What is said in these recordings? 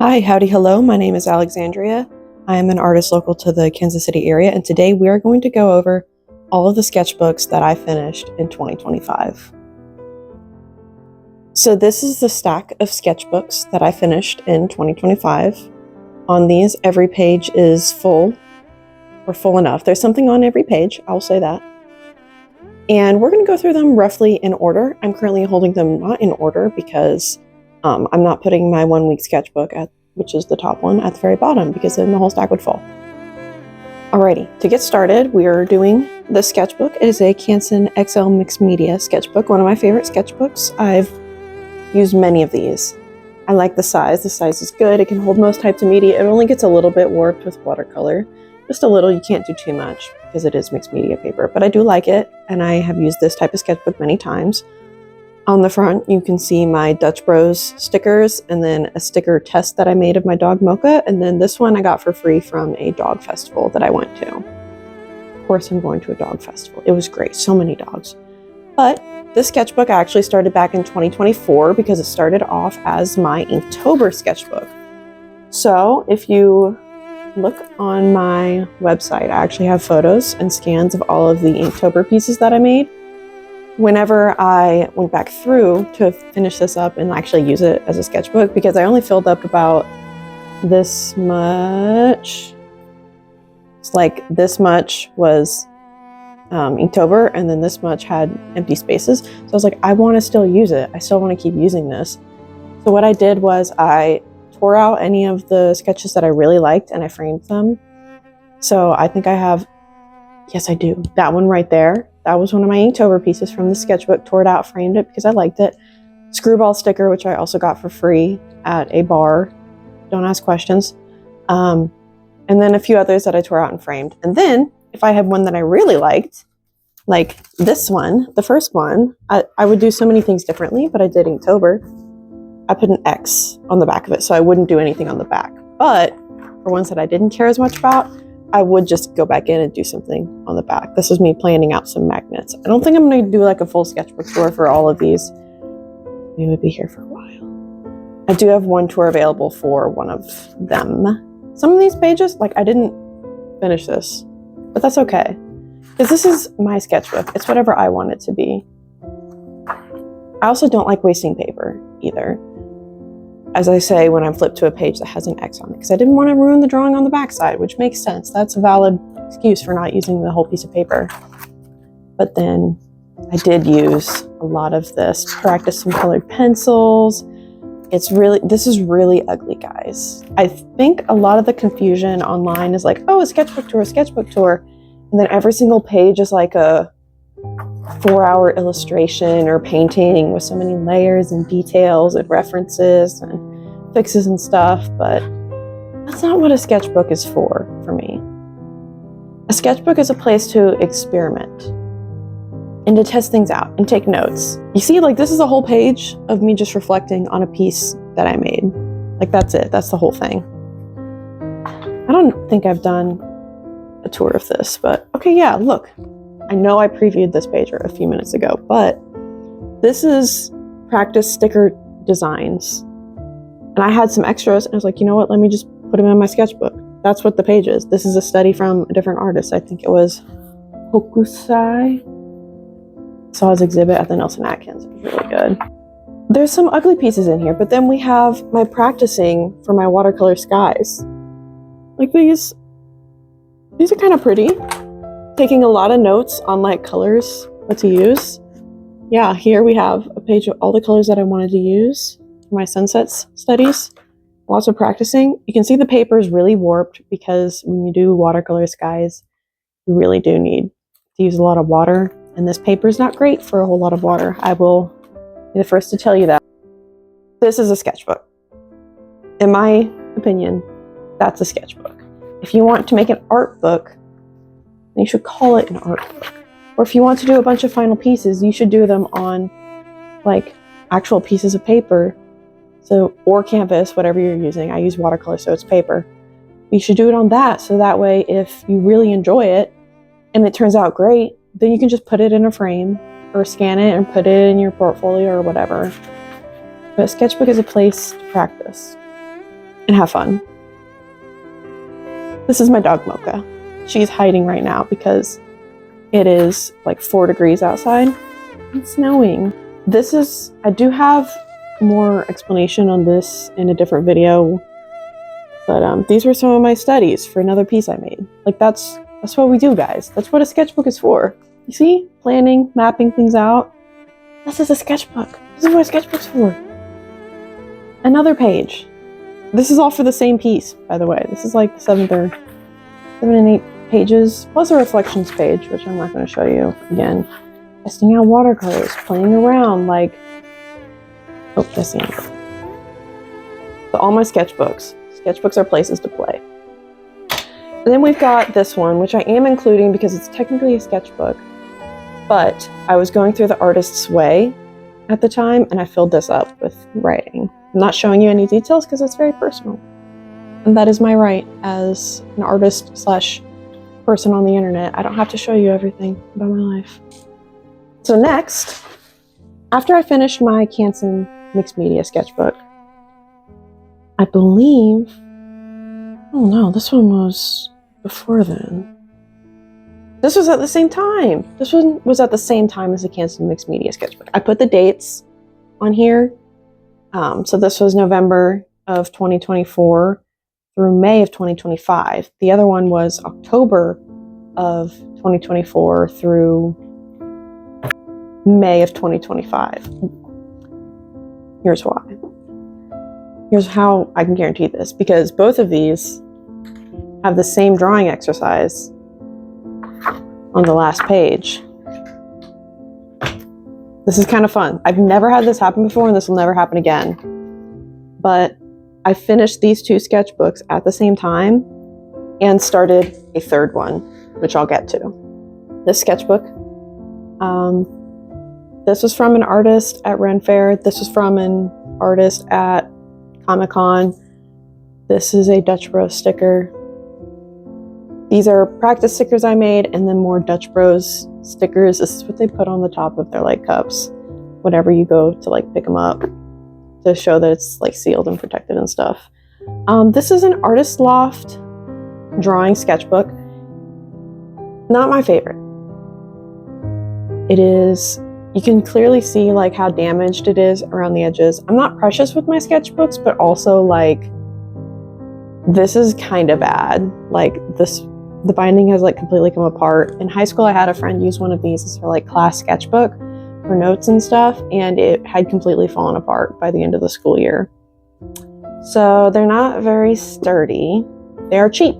Hi, howdy, hello. My name is Alexandria. I am an artist local to the Kansas City area, and today we are going to go over all of the sketchbooks that I finished in 2025. So this is the stack of sketchbooks that I finished in 2025. On these, every page is full, or full enough. There's something on every page, I'll say that. And we're going to go through them roughly in order. I'm currently holding them not in order because I'm not putting my 1 week sketchbook which is the top one, at the very bottom, because then the whole stack would fall. Alrighty, to get started, we are doing the sketchbook. It is a Canson XL Mixed Media sketchbook, one of my favorite sketchbooks. I've used many of these. I like the size. The size is good. It can hold most types of media. It only gets a little bit warped with watercolor. Just a little. You can't do too much because it is mixed media paper, but I do like it, and I have used this type of sketchbook many times. On the front, you can see my Dutch Bros stickers and then a sticker test that I made of my dog Mocha. And then this one I got for free from a dog festival that I went to. Of course, I'm going to a dog festival. It was great. So many dogs. But this sketchbook I actually started back in 2024 because it started off as my Inktober sketchbook. So if you look on my website, I actually have photos and scans of all of the Inktober pieces that I made. Whenever I went back through to finish this up and actually use it as a sketchbook, because I only filled up about this much. It's like this much was Inktober, and then this much had empty spaces. So I was like, I want to still use it. I still want to keep using this. So what I did was I tore out any of the sketches that I really liked and I framed them. So I think I have, yes I do, that one right there. That was one of my Inktober pieces from the sketchbook. Tore it out, framed it because I liked it. Screwball sticker, which I also got for free at a bar. Don't ask questions. And then a few others that I tore out and framed. And then if I had one that I really liked, like this one, the first one, I would do so many things differently, but I did Inktober. I put an X on the back of it, so I wouldn't do anything on the back. But for ones that I didn't care as much about, I would just go back in and do something on the back. This was me planning out some magnets. I don't think I'm going to do like a full sketchbook tour for all of these. We would be here for a while. I do have one tour available for one of them. Some of these pages, like I didn't finish this, but that's okay. Because this is my sketchbook. It's whatever I want it to be. I also don't like wasting paper either. As I say, when I flip to a page that has an X on it, because I didn't want to ruin the drawing on the backside, which makes sense. That's a valid excuse for not using the whole piece of paper. But then I did use a lot of this to practice some colored pencils. This is really ugly, guys. I think a lot of the confusion online is like, oh, a sketchbook tour. And then every single page is like a 4-hour illustration or painting with so many layers and details and references and fixes and stuff, but that's not what a sketchbook is for me. A sketchbook is a place to experiment and to test things out and take notes. You see, like this is a whole page of me just reflecting on a piece that I made. Like that's it, that's the whole thing. I don't think I've done a tour of this, but okay, yeah, look. I know I previewed this page a few minutes ago, but this is practice sticker designs. And I had some extras, and I was like, you know what, let me just put them in my sketchbook. That's what the page is. This is a study from a different artist. I think it was Hokusai. Saw his exhibit at the Nelson Atkins. It was really good. There's some ugly pieces in here, but then we have my practicing for my watercolor skies. Like these are kind of pretty. Taking a lot of notes on like colors, what to use. Yeah, here we have a page of all the colors that I wanted to use for my sunsets studies. Lots of practicing. You can see the paper is really warped because when you do watercolor skies, you really do need to use a lot of water. And this paper is not great for a whole lot of water. I will be the first to tell you that. This is a sketchbook. In my opinion, that's a sketchbook. If you want to make an art book, you should call it an art book. Or if you want to do a bunch of final pieces, you should do them on like actual pieces of paper. So, or canvas, whatever you're using. I use watercolor, so it's paper. You should do it on that, so that way if you really enjoy it and it turns out great, then you can just put it in a frame or scan it and put it in your portfolio or whatever. But a sketchbook is a place to practice. and have fun. This is my dog Mocha. She's hiding right now because it is like 4 degrees outside. It's snowing. I do have more explanation on this in a different video, but these were some of my studies for another piece I made. Like that's what we do, guys. That's what a sketchbook is for. You see? Planning, mapping things out. This is a sketchbook. This is what a sketchbook's for. Another page. This is all for the same piece, by the way. This is like 7 and 8 pages, plus a reflections page, which I'm not going to show you again. Testing out watercolors, playing around, like... Oh, that's the end. So all my sketchbooks. Sketchbooks are places to play. And then we've got this one, which I am including because it's technically a sketchbook. But I was going through the artist's way at the time, and I filled this up with writing. I'm not showing you any details because it's very personal. And that is my right as an artist / person on the internet. I don't have to show you everything about my life. So next, after I finished my Canson mixed media sketchbook, I believe, oh no, this one was before then. This was at the same time. This one was at the same time as the Canson mixed media sketchbook. I put the dates on here. So this was November of 2024 through May of 2025. The other one was October of 2024 through May of 2025. Here's why. Here's how I can guarantee this, because both of these have the same drawing exercise on the last page. This is kind of fun. I've never had this happen before, and this will never happen again. But I finished these 2 sketchbooks at the same time and started a third one, which I'll get to. This sketchbook, this was from an artist at Ren Fair. This was from an artist at Comic-Con. This is a Dutch Bros sticker. These are practice stickers I made, and then more Dutch Bros stickers. This is what they put on the top of their like cups whenever you go to like pick them up, to show that it's like sealed and protected and stuff. This is an Artist Loft drawing sketchbook. Not my favorite. It is, you can clearly see like how damaged it is around the edges. I'm not precious with my sketchbooks, but also like this is kind of bad. Like this, the binding has like completely come apart. In high school, I had a friend use one of these as her like class sketchbook for notes and stuff, and it had completely fallen apart by the end of the school year. So they're not very sturdy. They are cheap.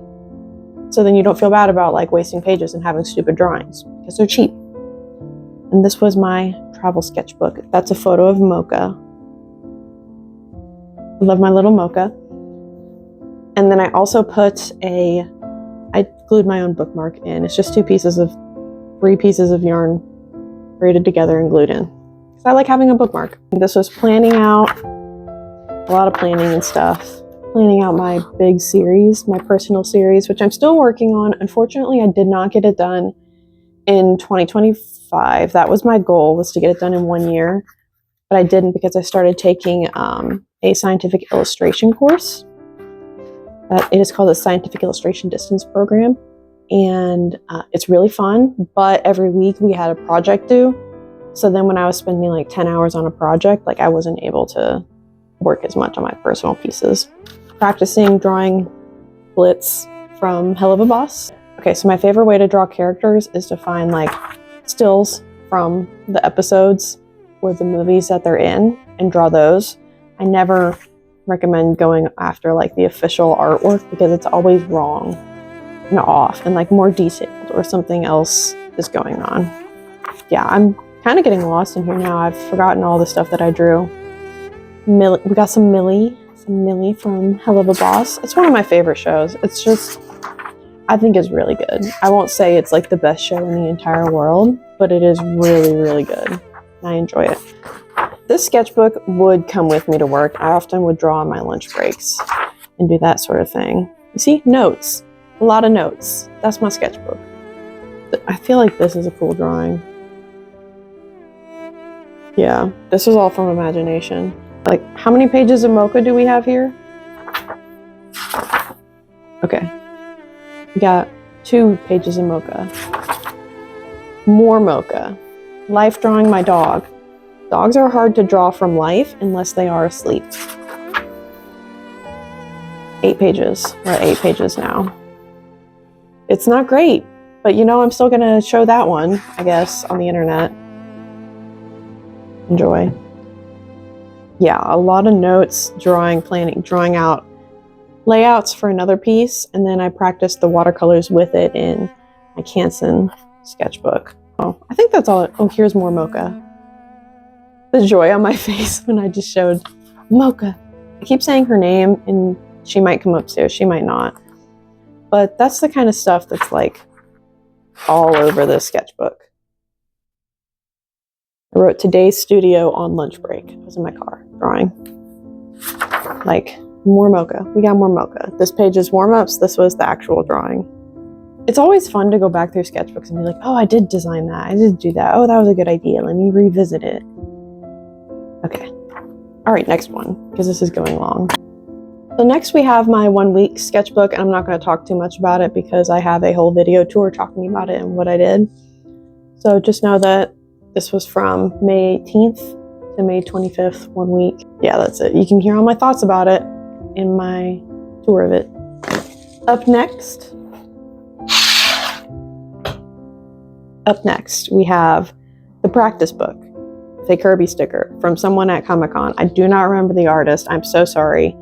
So then you don't feel bad about like wasting pages and having stupid drawings because they're cheap. And this was my travel sketchbook. That's a photo of Mocha. I love my little Mocha. And then I also I glued my own bookmark in. It's just 3 pieces of yarn braided together and glued in. Because I like having a bookmark. This was planning out, a lot of planning and stuff. Planning out my big series, my personal series, which I'm still working on. Unfortunately, I did not get it done in 2025. That was my goal, was to get it done in 1 year. But I didn't because I started taking a scientific illustration course. It is called the Scientific Illustration Distance Program, and it's really fun, but every week we had a project due. So then when I was spending like 10 hours on a project, like I wasn't able to work as much on my personal pieces. Practicing drawing Blitz from Hell of a Boss. Okay, so my favorite way to draw characters is to find like stills from the episodes or the movies that they're in and draw those. I never recommend going after like the official artwork because it's always wrong and off and like more detailed or something else is going on. Yeah, I'm kind of getting lost in here now. I've forgotten all the stuff that I drew. We got some Millie from Hell of a Boss. It's one of my favorite shows. It's just, I think it's really good. I won't say it's like the best show in the entire world, but it is really, really good. I enjoy it. This sketchbook would come with me to work. I often would draw on my lunch breaks and do that sort of thing. You see, notes, a lot of notes. That's my sketchbook. I feel like this is a cool drawing. Yeah, this was all from imagination. Like, how many pages of Mocha do we have here? Okay. We got 2 pages of mocha. More mocha. Life drawing my dog. Dogs are hard to draw from life unless they are asleep. 8 pages. We're at 8 pages now. It's not great, but you know, I'm still gonna show that one, I guess, on the internet. Enjoy. Yeah, a lot of notes, drawing, planning, drawing out layouts for another piece, and then I practiced the watercolors with it in my Canson sketchbook. Oh, I think that's all. Oh, here's more mocha. The joy on my face when I just showed mocha. I keep saying her name, and she might come upstairs, she might not. But that's the kind of stuff that's like all over this sketchbook. I wrote today's studio on lunch break. I was in my car drawing. Like, more mocha. We got more mocha. This page is warm-ups. This was the actual drawing. It's always fun to go back through sketchbooks and be like, oh, I did design that. I did do that. Oh, that was a good idea. Let me revisit it. Okay. All right, next one, because this is going long. So next we have my 1-week sketchbook, and I'm not going to talk too much about it because I have a whole video tour talking about it and what I did. So just know that this was from May 18th to May 25th, 1 week. Yeah, that's it. You can hear all my thoughts about it in my tour of it. Up next, we have the practice book, a Kirby sticker from someone at Comic-Con. I do not remember the artist. I'm so sorry.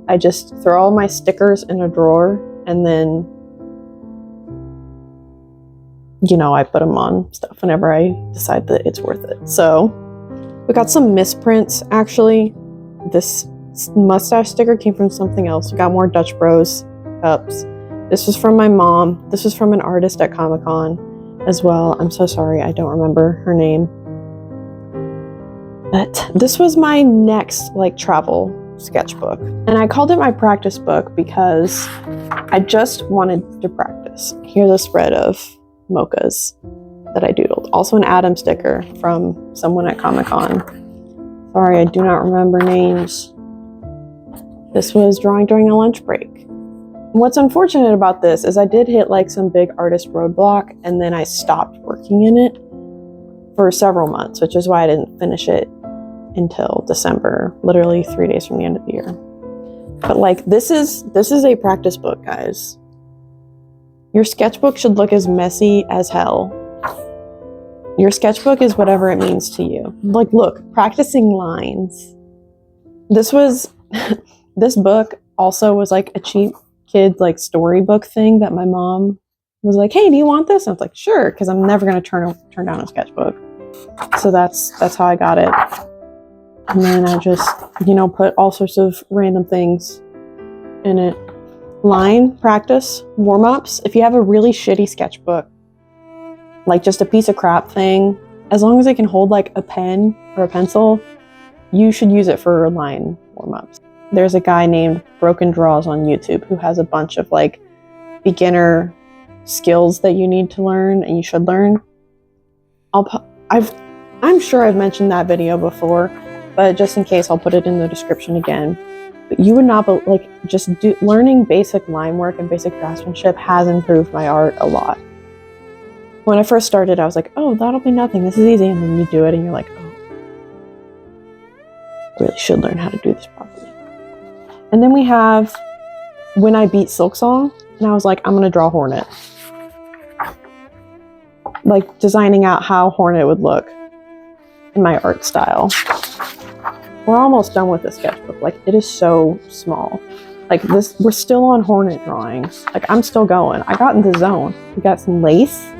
I just throw all my stickers in a drawer and then, you know, I put them on stuff whenever I decide that it's worth it. So we got some misprints, actually. This mustache sticker came from something else. We got more Dutch Bros cups. This was from my mom. This was from an artist at Comic-Con as well. I'm so sorry, I don't remember her name. But this was my next like travel sketchbook. And I called it my practice book because I just wanted to practice. Here's a spread of mochas that I doodled. Also an Adam sticker from someone at Comic-Con. Sorry, I do not remember names. This was drawing during a lunch break. What's unfortunate about this is I did hit like some big artist roadblock and then I stopped working in it for several months, which is why I didn't finish it until December, literally 3 days from the end of the year. But like this is a practice book, guys. Your sketchbook should look as messy as hell. Your sketchbook is whatever it means to you. Like, look, practicing lines. This book also was like a cheap kid like storybook thing that my mom was like, hey, do you want this? And I was like, sure, because I'm never gonna turn down a sketchbook. So that's how I got it. And then I just, you know, put all sorts of random things in it. Line practice, warm-ups. If you have a really shitty sketchbook, like just a piece of crap thing, as long as it can hold like a pen or a pencil, you should use it for line warm-ups. There's a guy named Broken Draws on YouTube who has a bunch of like beginner skills that you need to learn and you should learn. I'm sure I've mentioned that video before, but just in case, I'll put it in the description again. But you would not, like, learning basic line work and basic craftsmanship has improved my art a lot. When I first started, I was like, oh, that'll be nothing. This is easy. And then you do it and you're like, oh, I really should learn how to do this properly. And then we have When I Beat Silksong, and I was like, I'm going to draw Hornet. Like, designing out how Hornet would look in my art style. We're almost done with the sketchbook. Like, it is so small. Like this, we're still on Hornet drawings. Like, I'm still going. I got in the zone. We got some lace.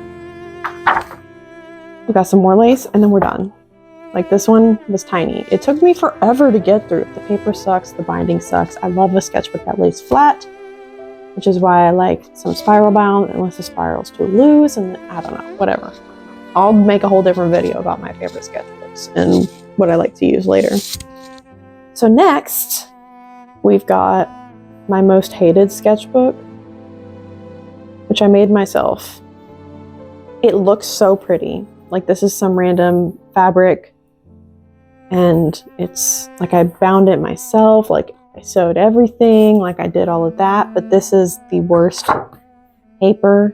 We got some more lace, and then we're done. Like, this one was tiny. It took me forever to get through. The paper sucks. The binding sucks. I love a sketchbook that lays flat, which is why I like some spiral bound, unless the spiral's too loose, and I don't know, whatever. I'll make a whole different video about my favorite sketchbooks and what I like to use later. So next, we've got my most hated sketchbook, which I made myself. It looks so pretty. Like, this is some random fabric, and it's like I bound it myself. Like, I sewed everything, like I did all of that, but this is the worst paper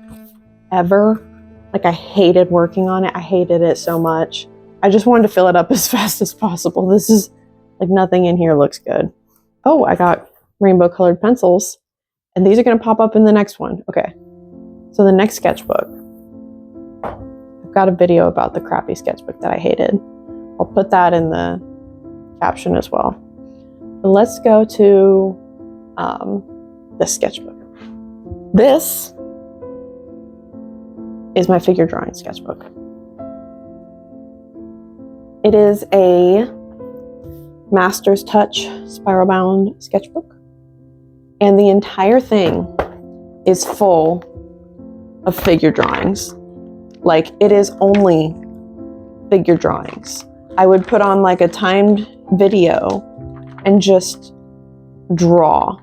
ever. Like I hated working on it. I hated it so much. I just wanted to fill it up as fast as possible. This is like nothing in here looks good. Oh, I got rainbow colored pencils, and these are going to pop up in the next one. Okay. So the next sketchbook, I've got a video about the crappy sketchbook that I hated. I'll put that in the caption as well. But let's go to this sketchbook. This is my figure drawing sketchbook. It is a Master's Touch spiral bound sketchbook, and the entire thing is full of figure drawings. Like, it is only figure drawings. I would put on like a timed video and just draw.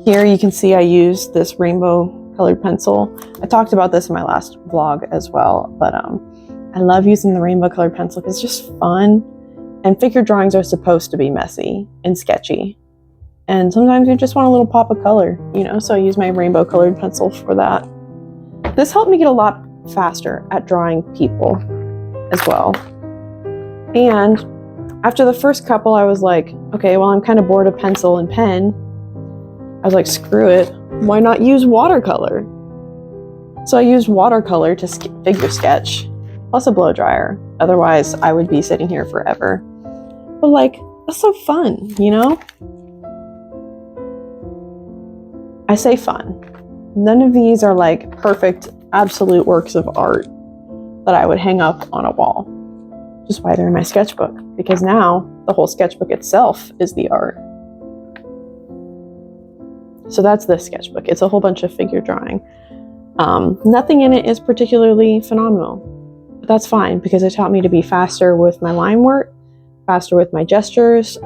Here you can see I used this rainbow colored pencil. I talked about this in my last vlog as well, but I love using the rainbow colored pencil because it's just fun. And figure drawings are supposed to be messy and sketchy. And sometimes you just want a little pop of color, you know, so I use my rainbow colored pencil for that. This helped me get a lot faster at drawing people as well. And after the first couple, I was like, okay, well, I'm kind of bored of pencil and pen. I was like, screw it. Why not use watercolor? So I used watercolor to figure sketch, plus a blow dryer. Otherwise, I would be sitting here forever. But like, that's so fun, you know? I say fun. None of these are like perfect, absolute works of art that I would hang up on a wall. Just why they're in my sketchbook. Because now the whole sketchbook itself is the art. So that's this sketchbook. It's a whole bunch of figure drawing. Nothing in it is particularly phenomenal, but that's fine because it taught me to be faster with my line work, faster with my gestures,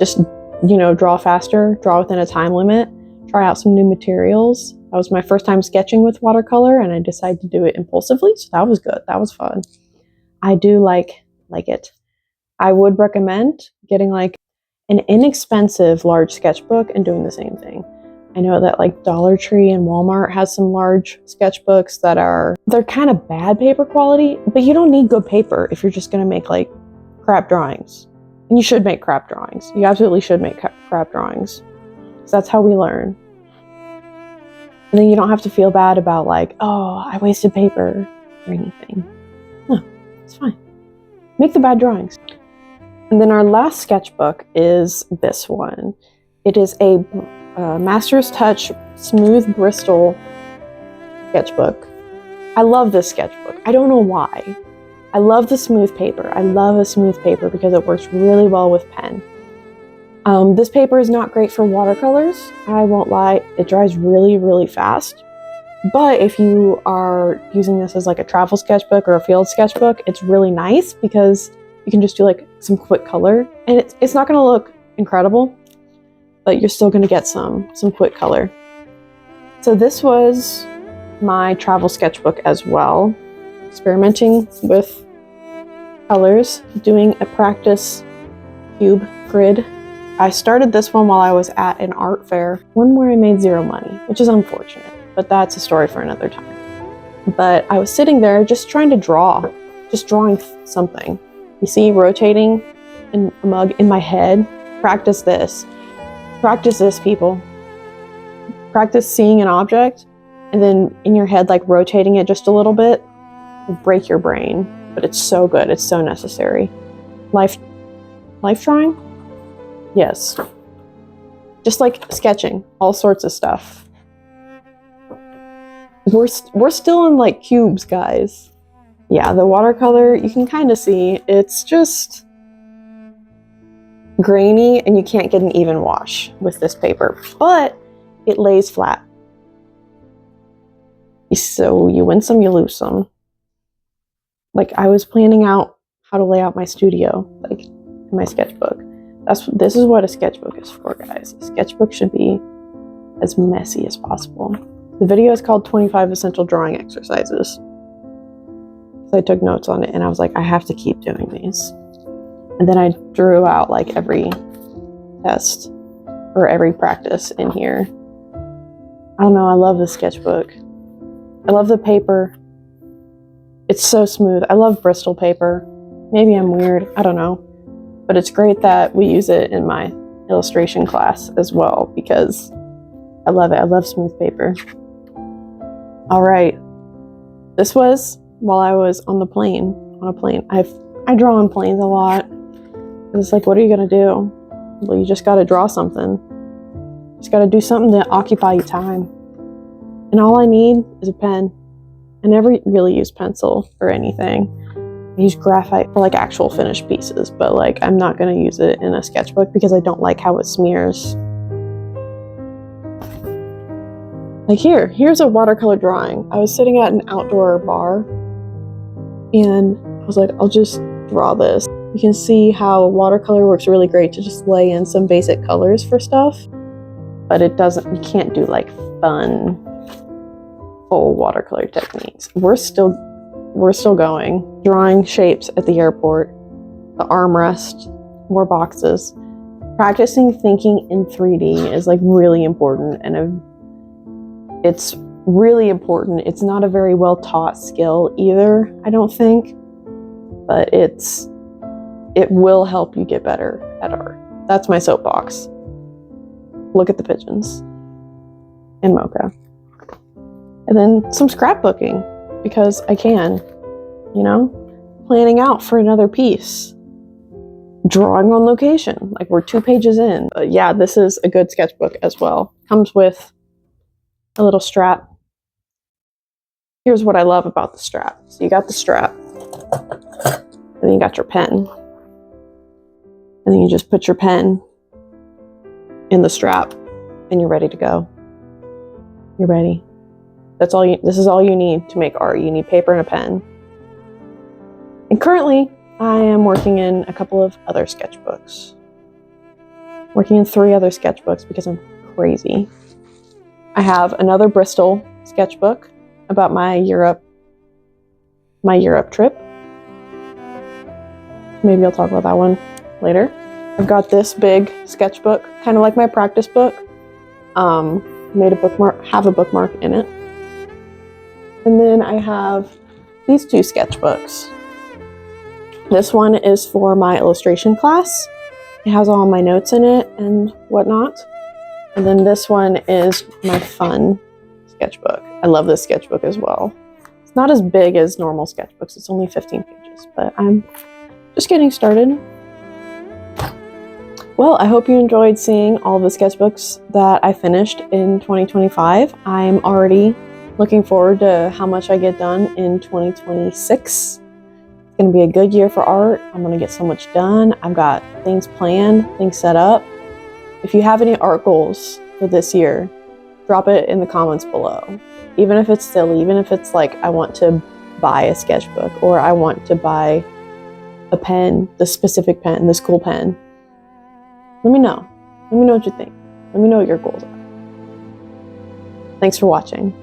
just, you know, draw faster, draw within a time limit, try out some new materials. That was my first time sketching with watercolor, and I decided to do it impulsively, so that was good. That was fun. I do like it. I would recommend getting like an inexpensive large sketchbook and doing the same thing. I know that like Dollar Tree and Walmart has some large sketchbooks that they're kind of bad paper quality, but you don't need good paper if you're just gonna make like crap drawings. And you should make crap drawings. You absolutely should make crap drawings. Because that's how we learn. And then you don't have to feel bad about like, oh, I wasted paper or anything. No, it's fine. Make the bad drawings. And then our last sketchbook is this one. It is a Master's Touch Smooth Bristol sketchbook. I love this sketchbook. I don't know why. I love the smooth paper. I love a smooth paper because it works really well with pen. This paper is not great for watercolors. I won't lie. It dries really, really fast. But if you are using this as like a travel sketchbook or a field sketchbook, it's really nice because you can just do like some quick color, and it's not going to look incredible, but you're still going to get some quick color. So this was my travel sketchbook as well, experimenting with colors, doing a practice cube grid. I started this one while I was at an art fair, one where I made zero money, which is unfortunate, but that's a story for another time. But I was sitting there just trying to draw, just drawing something. You see rotating a mug in my head? Practice this. Practice this, people. Practice seeing an object and then in your head, like rotating it just a little bit will break your brain. But it's so good. It's so necessary. Life drawing? Yes. Just like sketching, all sorts of stuff. We're still in like cubes, guys. Yeah, the watercolor, you can kind of see, it's just grainy and you can't get an even wash with this paper, but it lays flat. So you win some, you lose some. Like I was planning out how to lay out my studio, like in my sketchbook. This is what a sketchbook is for, guys. A sketchbook should be as messy as possible. The video is called 25 Essential Drawing Exercises. So I took notes on it and I was like, I have to keep doing these. And then I drew out like every test or every practice in here. I don't know, I love this sketchbook. I love the paper. It's so smooth. I love Bristol paper. Maybe I'm weird, I don't know. But it's great that we use it in my illustration class as well because I love it. I love smooth paper. All right. This was while I was on a plane. I draw on planes a lot. It's like, what are you gonna do? Well, you just gotta draw something. Just gotta do something to occupy your time. And all I need is a pen. I never really use pencil or anything. I use graphite for like actual finished pieces, but like I'm not gonna use it in a sketchbook because I don't like how it smears. Like here's a watercolor drawing. I was sitting at an outdoor bar and I was like, I'll just draw this. You can see how watercolor works really great to just lay in some basic colors for stuff, but you can't do like fun, full watercolor techniques. We're still going. Drawing shapes at the airport, the armrest, more boxes. Practicing thinking in 3D is like really important, and it's really important. It's not a very well taught skill either, I don't think, but it will help you get better at art. That's my soapbox. Look at the pigeons and mocha. And then some scrapbooking, because I can, you know, planning out for another piece, drawing on location, like we're 2 pages in. Yeah, this is a good sketchbook as well. Comes with a little strap. Here's what I love about the strap. So you got the strap, and then you got your pen, and then you just put your pen in the strap, and you're ready to go. You're ready. This is all you need to make art. You need paper and a pen. And currently, I am working in a couple of other sketchbooks. Working in 3 other sketchbooks because I'm crazy. I have another Bristol sketchbook about my Europe trip. Maybe I'll talk about that one later. I've got this big sketchbook, kind of like my practice book. Made a bookmark, have a bookmark in it. And then I have these 2 sketchbooks. This one is for my illustration class. It has all my notes in it and whatnot. And then this one is my fun sketchbook. I love this sketchbook as well. It's not as big as normal sketchbooks. It's only 15 pages, but I'm just getting started. Well, I hope you enjoyed seeing all the sketchbooks that I finished in 2025. I'm already looking forward to how much I get done in 2026. It's gonna be a good year for art. I'm gonna get so much done. I've got things planned, things set up. If you have any art goals for this year, drop it in the comments below. Even if it's silly, even if it's like I want to buy a sketchbook or I want to buy a pen, the specific pen, this cool pen. Let me know. Let me know what you think. Let me know what your goals are. Thanks for watching.